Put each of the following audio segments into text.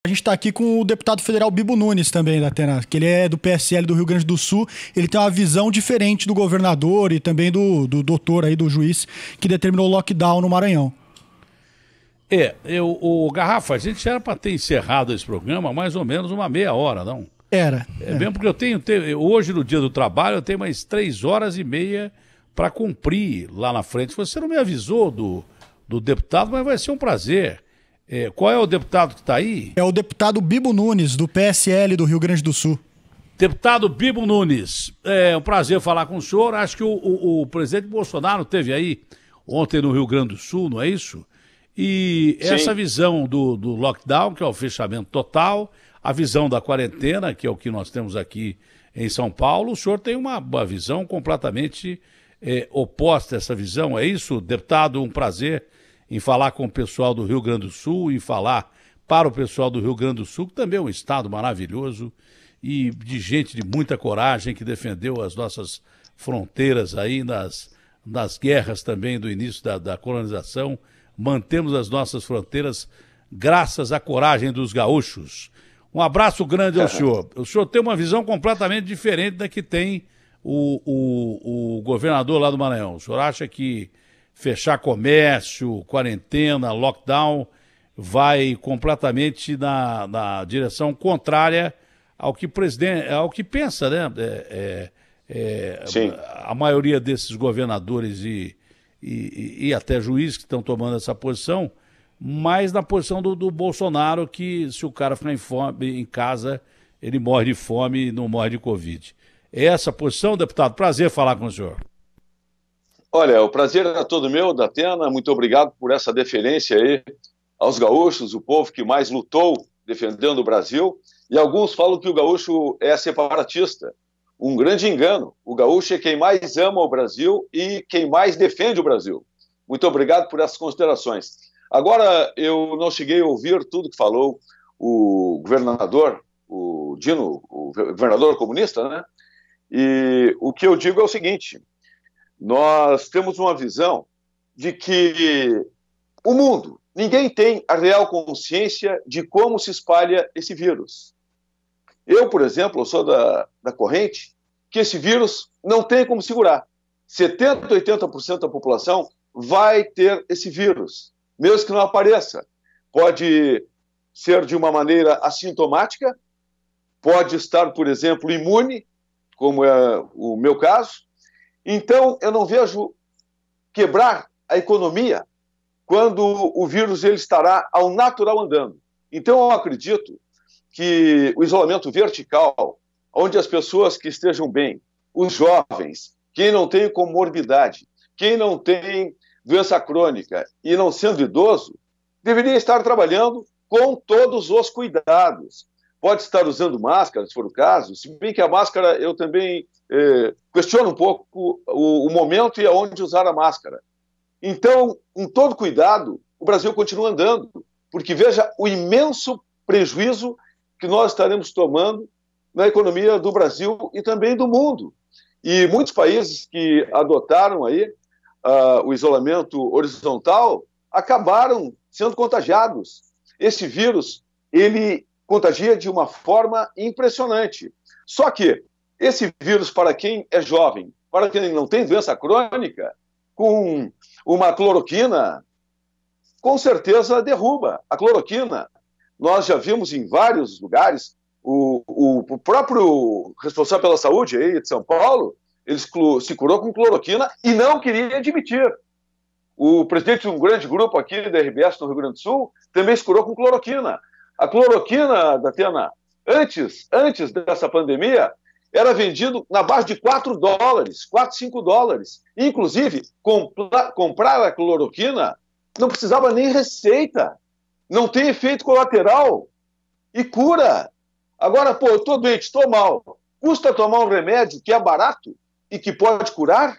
A gente está aqui com o deputado federal Bibo Nunes também, da Atena, que ele é do PSL do Rio Grande do Sul. Ele tem uma visão diferente do governador e também do doutor aí, do juiz, que determinou o lockdown no Maranhão. O Garrafa, a gente era para ter encerrado esse programa mais ou menos uma meia hora, não? Era. Mesmo porque eu tenho, hoje no dia do trabalho, eu tenho mais 3h30 para cumprir lá na frente. Você não me avisou do deputado, mas vai ser um prazer. Qual é o deputado que está aí? É o deputado Bibo Nunes, do PSL do Rio Grande do Sul. Deputado Bibo Nunes, é um prazer falar com o senhor. Acho que o presidente Bolsonaro esteve aí ontem no Rio Grande do Sul, não é isso? E Sim. Essa visão do lockdown, que é o fechamento total, a visão da quarentena, que é o que nós temos aqui em São Paulo, o senhor tem uma visão completamente oposta a essa visão, é isso? Deputado, um prazer em falar com o pessoal do Rio Grande do Sul e falar para o pessoal do Rio Grande do Sul, que também é um estado maravilhoso e de gente de muita coragem que defendeu as nossas fronteiras aí nas guerras também do início da colonização. Mantemos as nossas fronteiras graças à coragem dos gaúchos. Um abraço grande ao senhor. O senhor tem uma visão completamente diferente da que tem o governador lá do Maranhão. O senhor acha que fechar comércio, quarentena, lockdown, vai completamente na direção contrária ao que ao que pensa, né? Sim. A maioria desses governadores e até juízes que estão tomando essa posição, mas na posição do Bolsonaro, que se o cara ficar em casa, ele morre de fome e não morre de Covid. É essa a posição, deputado? Prazer falar com o senhor. Olha, o prazer é todo meu, da Atena. Muito obrigado por essa deferência aí aos gaúchos, o povo que mais lutou defendendo o Brasil. E alguns falam que o gaúcho é separatista. Um grande engano. O gaúcho é quem mais ama o Brasil e quem mais defende o Brasil. Muito obrigado por essas considerações. Agora, eu não cheguei a ouvir tudo que falou o governador, o Dino, o governador comunista, né? E o que eu digo é o seguinte: nós temos uma visão de que o mundo, ninguém tem a real consciência de como se espalha esse vírus. Eu, por exemplo, eu sou da corrente que esse vírus não tem como segurar. 70%, 80% da população vai ter esse vírus, mesmo que não apareça. Pode ser de uma maneira assintomática, pode estar, por exemplo, imune, como é o meu caso. Então, eu não vejo quebrar a economia quando o vírus ele estará ao natural andando. Então, eu acredito que o isolamento vertical, onde as pessoas que estejam bem, os jovens, quem não tem comorbidade, quem não tem doença crônica e não sendo idoso, deveria estar trabalhando com todos os cuidados. Pode estar usando máscara, se for o caso, se bem que a máscara eu também questiono um pouco o momento e aonde usar a máscara. Então, com todo cuidado, o Brasil continua andando, porque veja o imenso prejuízo que nós estaremos tomando na economia do Brasil e também do mundo. E muitos países que adotaram aí o isolamento horizontal acabaram sendo contagiados. Esse vírus, ele contagia de uma forma impressionante. Só que esse vírus, para quem é jovem, para quem não tem doença crônica, com uma cloroquina, com certeza derruba. A cloroquina, nós já vimos em vários lugares, o próprio responsável pela saúde aí de São Paulo, ele se curou com cloroquina e não queria admitir. O presidente de um grande grupo aqui da RBS no Rio Grande do Sul também se curou com cloroquina. A cloroquina, Datena, antes dessa pandemia, era vendido na base de $4, $4, $5. Inclusive, comprar a cloroquina não precisava nem receita. Não tem efeito colateral e cura. Agora, eu estou doente, estou mal. Custa tomar um remédio que é barato e que pode curar?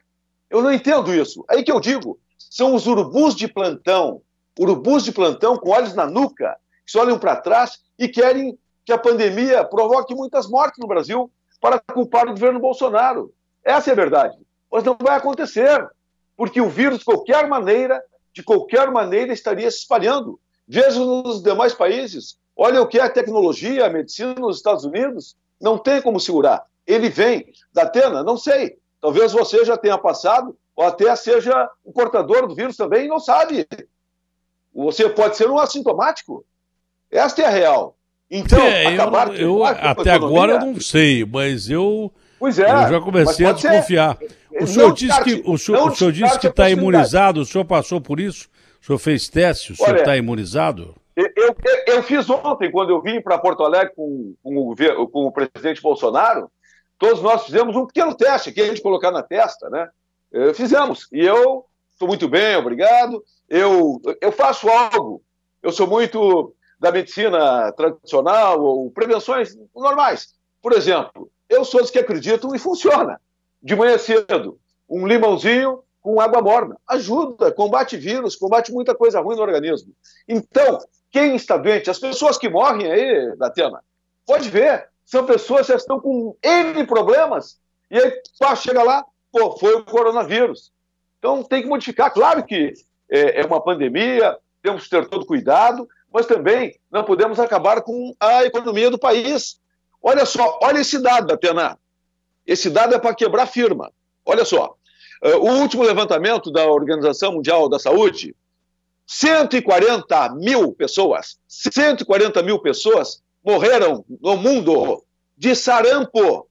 Eu não entendo isso. Aí que eu digo, são os urubus de plantão com olhos na nuca, que se olham para trás e querem que a pandemia provoque muitas mortes no Brasil para culpar o governo Bolsonaro. Essa é a verdade. Mas não vai acontecer, porque o vírus, de qualquer maneira, estaria se espalhando. Veja nos demais países Olha o que é a tecnologia, a medicina nos Estados Unidos, não tem como segurar. Ele vem. Datena, não sei, talvez você já tenha passado, ou até seja um portador do vírus também e não sabe. Você pode ser um assintomático. Esta é a real. Então, até agora eu não sei, mas eu já comecei a desconfiar. O senhor disse que está imunizado, o senhor passou por isso? O senhor fez teste, o senhor está imunizado? Eu fiz ontem, quando eu vim para Porto Alegre com o presidente Bolsonaro, todos nós fizemos um pequeno teste que a gente colocar na testa, né? Fizemos. E eu estou muito bem, obrigado. Eu faço algo. Eu sou muito da medicina tradicional ou prevenções normais. Por exemplo, eu sou dos que acreditam e funciona. De manhã cedo, um limãozinho com água morna. Ajuda, combate vírus, combate muita coisa ruim no organismo. Então, quem está doente, as pessoas que morrem aí, Datena, pode ver, são pessoas que já estão com N problemas, e aí chega lá, foi o coronavírus. Então tem que modificar. Claro que é uma pandemia, temos que ter todo cuidado, mas também não podemos acabar com a economia do país. Olha só, olha esse dado, Datena. Esse dado é para quebrar firma. Olha só, o último levantamento da Organização Mundial da Saúde, 140 mil pessoas morreram no mundo de sarampo,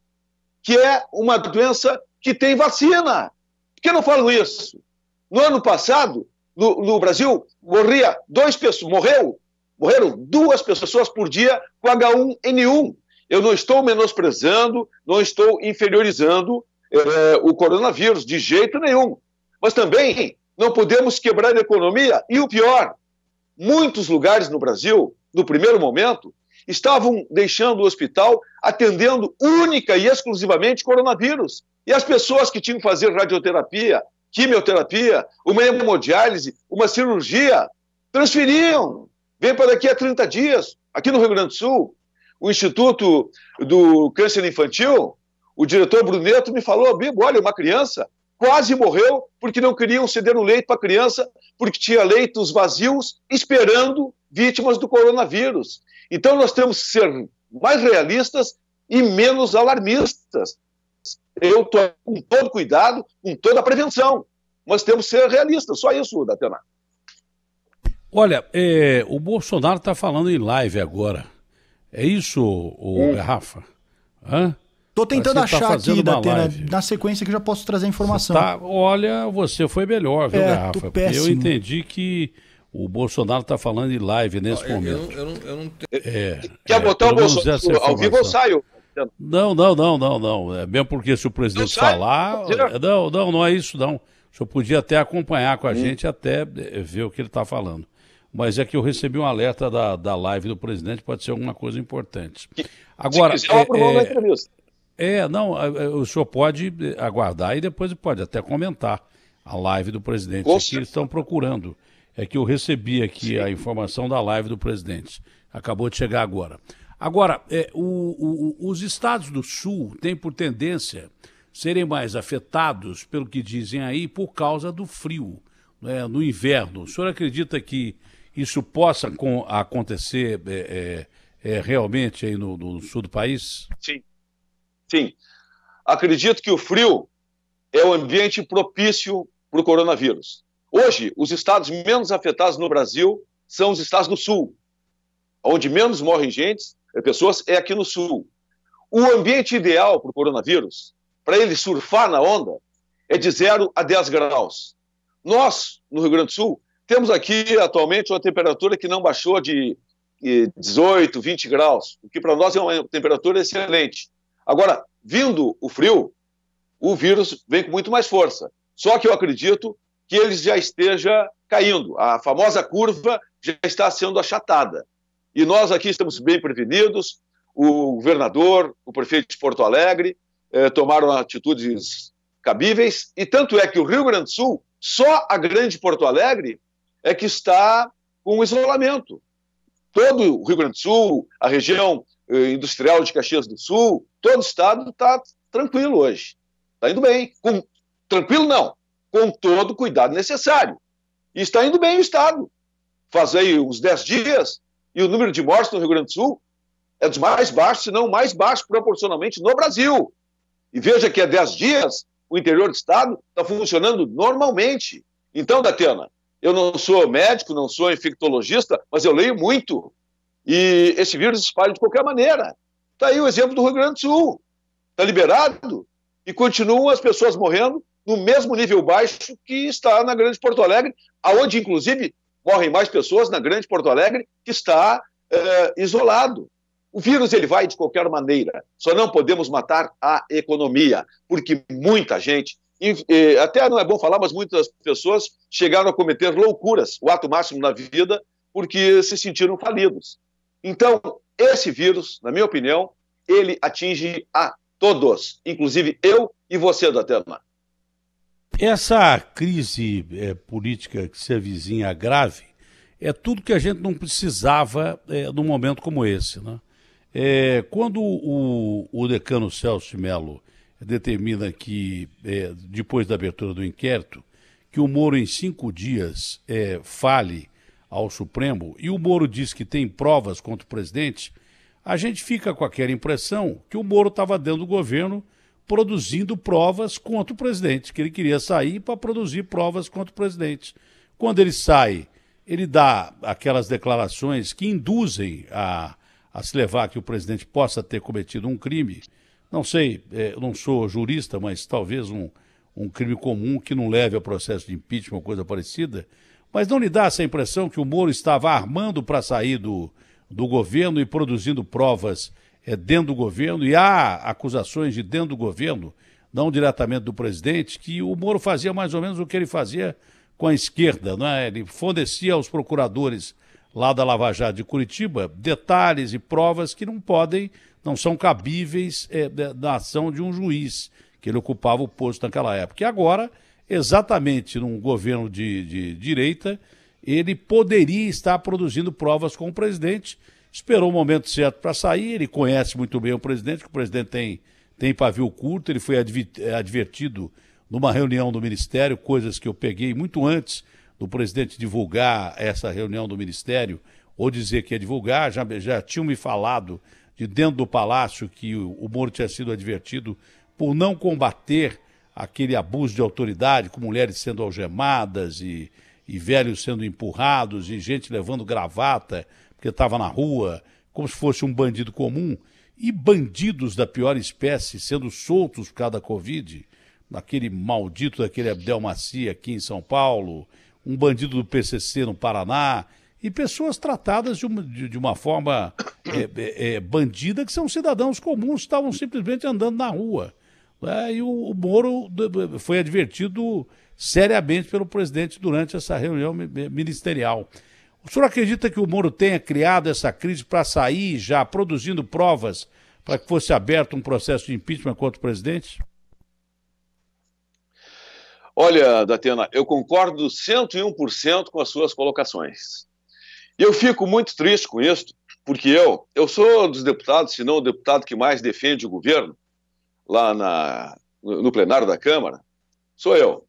que é uma doença que tem vacina. Por que não falam isso? No ano passado, no Brasil, morreram 2 pessoas por dia com H1N1. Eu não estou menosprezando, não estou inferiorizando o coronavírus, de jeito nenhum. Mas também não podemos quebrar a economia. E o pior, muitos lugares no Brasil, no primeiro momento, estavam deixando o hospital atendendo única e exclusivamente coronavírus. E as pessoas que tinham que fazer radioterapia, quimioterapia, uma hemodiálise, uma cirurgia, transferiam. Vem para daqui a 30 dias. Aqui no Rio Grande do Sul, o Instituto do Câncer Infantil, o diretor Bruneto me falou, Bibo, olha, uma criança quase morreu porque não queriam ceder um leito para a criança, porque tinha leitos vazios esperando vítimas do coronavírus. Então nós temos que ser mais realistas e menos alarmistas. Eu estou com todo cuidado, com toda a prevenção, mas temos que ser realistas, só isso, Datena. Olha, o Bolsonaro está falando em live agora. É isso, Rafa? Estou tentando achar aqui, Datena, na sequência que eu já posso trazer a informação. Olha, você foi melhor, viu, Rafa? Porque eu entendi que o Bolsonaro está falando em live nesse momento. Quer botar o Bolsonaro ao vivo ou saio? Não. É mesmo porque se o presidente falar... Não é isso, não. O senhor podia até acompanhar com a gente, até ver o que ele está falando. Mas é que eu recebi um alerta da live do presidente, pode ser alguma coisa importante. Agora, o senhor pode aguardar e depois pode até comentar a live do presidente. É que eles estão procurando. É que eu recebi aqui a informação da live do presidente. Acabou de chegar agora. Agora, os estados do Sul têm por tendência serem mais afetados, pelo que dizem aí, por causa do frio, né, no inverno. O senhor acredita que isso possa acontecer realmente aí no sul do país? Sim. Acredito que o frio é o ambiente propício para o coronavírus. Hoje, os estados menos afetados no Brasil são os estados do sul. Onde menos morrem pessoas é aqui no sul. O ambiente ideal para o coronavírus, para ele surfar na onda, é de 0 a 10 graus. Nós, no Rio Grande do Sul, temos aqui atualmente uma temperatura que não baixou de 18, 20 graus, o que para nós é uma temperatura excelente. Agora, vindo o frio, o vírus vem com muito mais força. Só que eu acredito que ele já esteja caindo. A famosa curva já está sendo achatada. E nós aqui estamos bem prevenidos. O governador, o prefeito de Porto Alegre tomaram atitudes cabíveis. E tanto é que o Rio Grande do Sul, só a grande Porto Alegre, é que está com isolamento. Todo o Rio Grande do Sul, a região industrial de Caxias do Sul, todo o estado está tranquilo hoje. Está indo bem. Tranquilo não, com todo o cuidado necessário. E está indo bem o estado. Faz aí uns 10 dias, E o número de mortes no Rio Grande do Sul é dos mais baixos, se não o mais baixo proporcionalmente no Brasil. E veja que há 10 dias o interior do estado está funcionando normalmente. Então, Datena, eu não sou médico, não sou infectologista, mas eu leio muito. E esse vírus espalha de qualquer maneira. Está aí o exemplo do Rio Grande do Sul. Está liberado e continuam as pessoas morrendo no mesmo nível baixo que está na Grande Porto Alegre, aonde, inclusive, morrem mais pessoas na Grande Porto Alegre, que está isolado. O vírus ele vai de qualquer maneira, só não podemos matar a economia, porque muita gente, até não é bom falar, mas muitas pessoas chegaram a cometer loucuras, o ato máximo na vida, porque se sentiram falidos. Então, esse vírus, na minha opinião, ele atinge a todos, inclusive eu e você, Datena. Essa crise política que se avizinha grave é tudo que a gente não precisava num momento como esse, né? Quando o decano Celso de Mello determina que, depois da abertura do inquérito, que o Moro em 5 dias fale ao Supremo, e o Moro diz que tem provas contra o presidente, a gente fica com aquela impressão que o Moro estava dentro do governo produzindo provas contra o presidente, que ele queria sair para produzir provas contra o presidente. Quando ele sai, ele dá aquelas declarações que induzem a se levar que o presidente possa ter cometido um crime, não sei, eu não sou jurista, mas talvez um crime comum que não leve a processo de impeachment ou coisa parecida, mas não lhe dá essa impressão que o Moro estava armando para sair do governo e produzindo provas dentro do governo, e há acusações de dentro do governo, não diretamente do presidente, que o Moro fazia mais ou menos o que ele fazia com a esquerda, não é? Ele fornecia aos procuradores lá da Lava Jato de Curitiba detalhes e provas que não são cabíveis da ação de um juiz, que ele ocupava o posto naquela época. E agora, exatamente num governo de direita, ele poderia estar produzindo provas com o presidente, esperou o momento certo para sair, ele conhece muito bem o presidente, que o presidente tem pavio curto, ele foi advertido numa reunião do Ministério, coisas que eu peguei muito antes do presidente divulgar essa reunião do Ministério, ou dizer que ia divulgar, já tinham me falado de dentro do Palácio que o Moro tinha sido advertido por não combater aquele abuso de autoridade, com mulheres sendo algemadas e velhos sendo empurrados e gente levando gravata porque estava na rua, como se fosse um bandido comum, e bandidos da pior espécie sendo soltos por causa da Covid, naquele maldito daquele Abdel Macia aqui em São Paulo, um bandido do PCC no Paraná, e pessoas tratadas de uma forma bandida, que são cidadãos comuns, estavam simplesmente andando na rua. E o Moro foi advertido seriamente pelo presidente durante essa reunião ministerial. O senhor acredita que o Moro tenha criado essa crise para sair já produzindo provas para que fosse aberto um processo de impeachment contra o presidente? Olha, Datena, eu concordo 101% com as suas colocações. E eu fico muito triste com isso, porque eu sou dos deputados, se não o deputado que mais defende o governo, lá no plenário da Câmara, sou eu.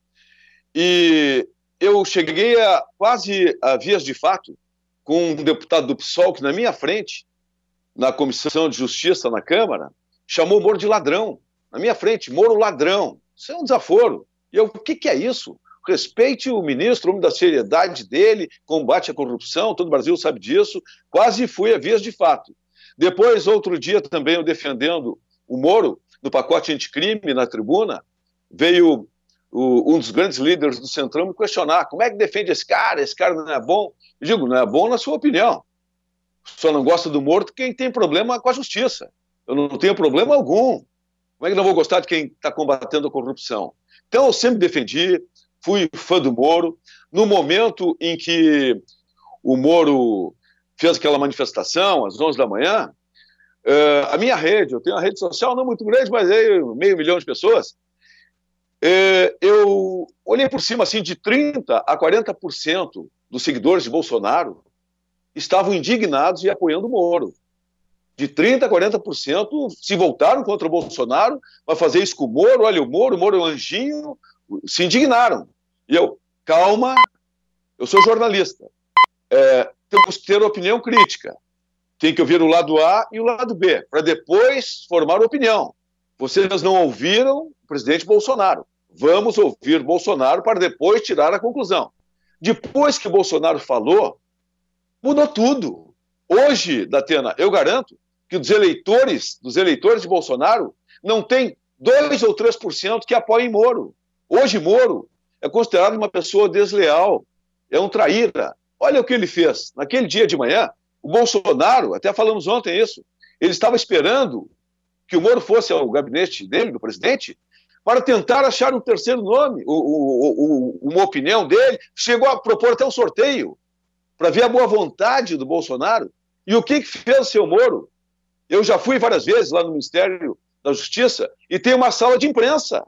E eu cheguei quase a vias de fato com um deputado do PSOL que, na minha frente, na Comissão de Justiça na Câmara, chamou o Moro de ladrão. Na minha frente, Moro ladrão. Isso é um desaforo. E o que é isso? Respeite o ministro, homem da seriedade dele, combate à corrupção, todo o Brasil sabe disso. Quase fui a vias de fato. Depois, outro dia, também eu defendendo o Moro, no pacote anticrime, na tribuna, veio um dos grandes líderes do Centrão me questionar: como é que defende esse cara não é bom? Eu digo, não é bom na sua opinião. Só não gosta do Moro quem tem problema com a justiça. Eu não tenho problema algum. Como é que não vou gostar de quem está combatendo a corrupção? Então, eu sempre defendi, fui fã do Moro. No momento em que o Moro fez aquela manifestação, às 11 da manhã, a minha rede, eu tenho uma rede social não muito grande, mas aí 500 mil de pessoas, eu olhei por cima, assim, de 30% a 40% dos seguidores de Bolsonaro estavam indignados e apoiando o Moro. De 30% a 40% se voltaram contra o Bolsonaro para fazer isso com o Moro. Olha, o Moro é um anjinho, se indignaram. E eu, calma, eu sou jornalista. temos que ter opinião crítica. Tem que ouvir o lado A e o lado B, para depois formar opinião. Vocês não ouviram o presidente Bolsonaro. Vamos ouvir Bolsonaro para depois tirar a conclusão. Depois que Bolsonaro falou, mudou tudo. Hoje, Datena, eu garanto que dos eleitores de Bolsonaro não tem 2 ou 3% que apoiem Moro. Hoje, Moro é considerado uma pessoa desleal, é um traíra. Olha o que ele fez. Naquele dia de manhã, o Bolsonaro, até falamos ontem isso, ele estava esperando que o Moro fosse ao gabinete dele, do presidente, para tentar achar um terceiro nome, uma opinião dele. Chegou a propor até um sorteio para ver a boa vontade do Bolsonaro. E o que fez o seu Moro? Eu já fui várias vezes lá no Ministério da Justiça e tem uma sala de imprensa.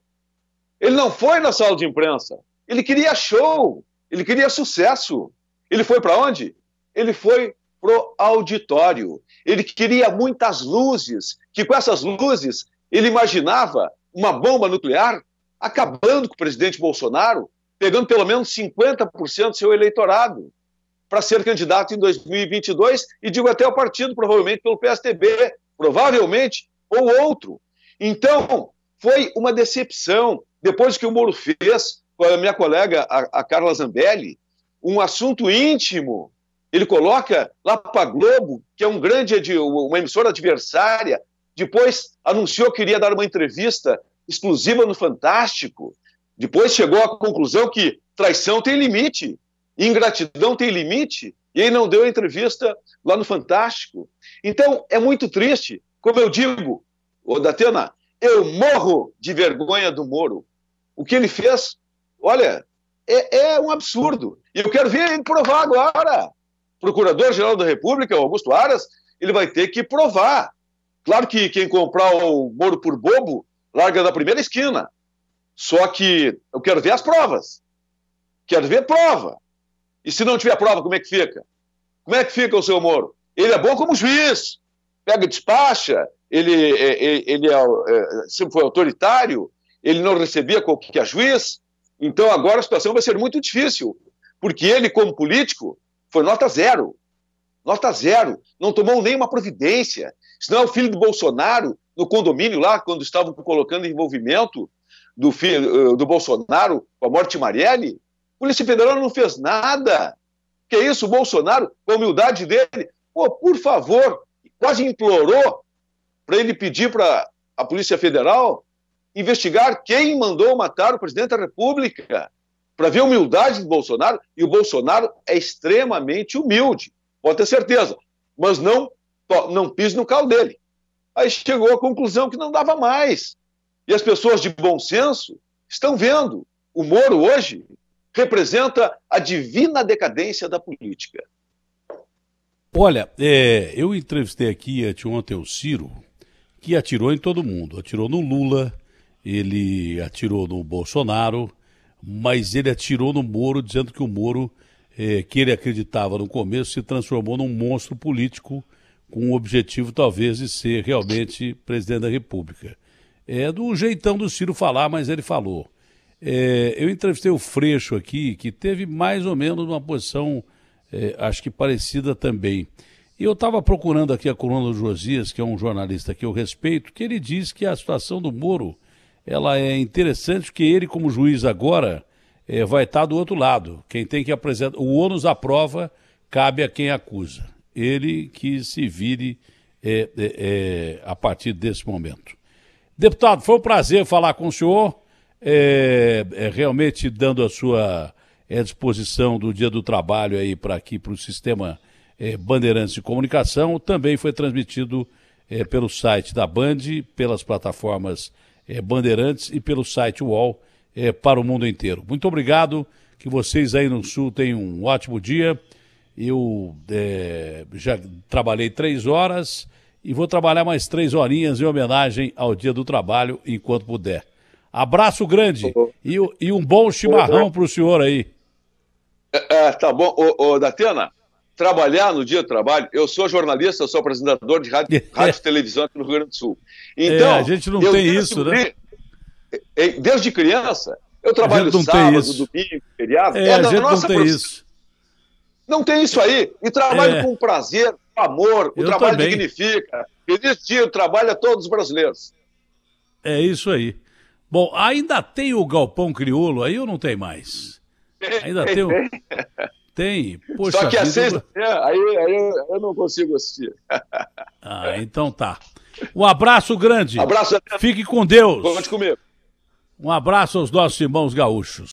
Ele não foi na sala de imprensa. Ele queria show, ele queria sucesso. Ele foi para onde? Ele foi pro auditório. Ele queria muitas luzes, que com essas luzes ele imaginava uma bomba nuclear acabando com o presidente Bolsonaro, pegando pelo menos 50% do seu eleitorado para ser candidato em 2022, e digo até o partido, provavelmente pelo PSDB, provavelmente, ou outro. Então, foi uma decepção. Depois que o Moro fez, com a minha colega, a Carla Zambelli, um assunto íntimo, ele coloca lá para a Globo, que é uma emissora adversária, depois anunciou que iria dar uma entrevista exclusiva no Fantástico, depois chegou à conclusão que traição tem limite, ingratidão tem limite, e aí não deu a entrevista lá no Fantástico. Então, é muito triste. Como eu digo, Datena, eu morro de vergonha do Moro. O que ele fez, olha, é um absurdo. E eu quero ver ele provar agora. Procurador-Geral da República, Augusto Aras, ele vai ter que provar. Claro que quem comprar o Moro por bobo, larga da primeira esquina. Só que eu quero ver as provas. Quero ver prova. E se não tiver prova, como é que fica? Como é que fica o seu Moro? Ele é bom como juiz. Pega e despacha. Ele sempre foi autoritário. Ele não recebia qualquer juiz. Então agora a situação vai ser muito difícil. Porque ele, como político, foi nota zero. Nota zero. Não tomou nenhuma providência. Senão o filho do Bolsonaro, no condomínio lá, quando estavam colocando envolvimento do filho do Bolsonaro com a morte de Marielle, a Polícia Federal não fez nada. Que é isso? O Bolsonaro, com a humildade dele, por favor, quase implorou para ele pedir para a Polícia Federal investigar quem mandou matar o presidente da República, para ver a humildade do Bolsonaro, e o Bolsonaro é extremamente humilde, pode ter certeza, mas não pise no calo dele. Aí chegou à conclusão que não dava mais. E as pessoas de bom senso estão vendo. O Moro hoje representa a divina decadência da política. Olha, eu entrevistei aqui ontem o Ciro, que atirou em todo mundo. Atirou no Lula, ele atirou no Bolsonaro, mas ele atirou no Moro, dizendo que o Moro, que ele acreditava no começo, se transformou num monstro político com o objetivo, talvez, de ser realmente presidente da República. É do jeitão do Ciro falar, mas ele falou. Eu entrevistei o Freixo aqui, que teve mais ou menos uma posição, acho que parecida também. E eu estava procurando aqui a coluna do Josias, que é um jornalista que eu respeito, que ele diz que a situação do Moro, ela é interessante, porque ele, como juiz agora, vai estar do outro lado. Quem tem que apresentar, o ônus da prova cabe a quem acusa. Ele que se vire a partir desse momento. Deputado, foi um prazer falar com o senhor, realmente dando a sua disposição do Dia do Trabalho aí para aqui, para o Sistema Bandeirantes de Comunicação. Também foi transmitido pelo site da Band, pelas plataformas Bandeirantes e pelo site UOL para o mundo inteiro. Muito obrigado, que vocês aí no Sul tenham um ótimo dia. Eu já trabalhei 3 horas e vou trabalhar mais 3 horinhas em homenagem ao Dia do Trabalho, enquanto puder. Abraço grande e um bom chimarrão para o senhor aí. Tá bom. Datena, trabalhar no Dia do Trabalho, eu sou jornalista, eu sou apresentador de rádio e televisão aqui no Rio Grande do Sul. Então, a gente não tem isso, né? Desde criança, eu trabalho sábado, domingo, feriado. A gente não tem isso. Não tem isso aí. E trabalho com prazer, com amor. O trabalho também dignifica. Feliz dia, o trabalho a todos os brasileiros. É isso aí. Bom, ainda tem o Galpão Crioulo aí ou não tem mais? Ainda tem. Tem. Poxa, só que às 6 da manhã, aí eu não consigo assistir. Então tá. Um abraço grande. Abraço. Fique com Deus. Conte comigo. Um abraço aos nossos irmãos gaúchos.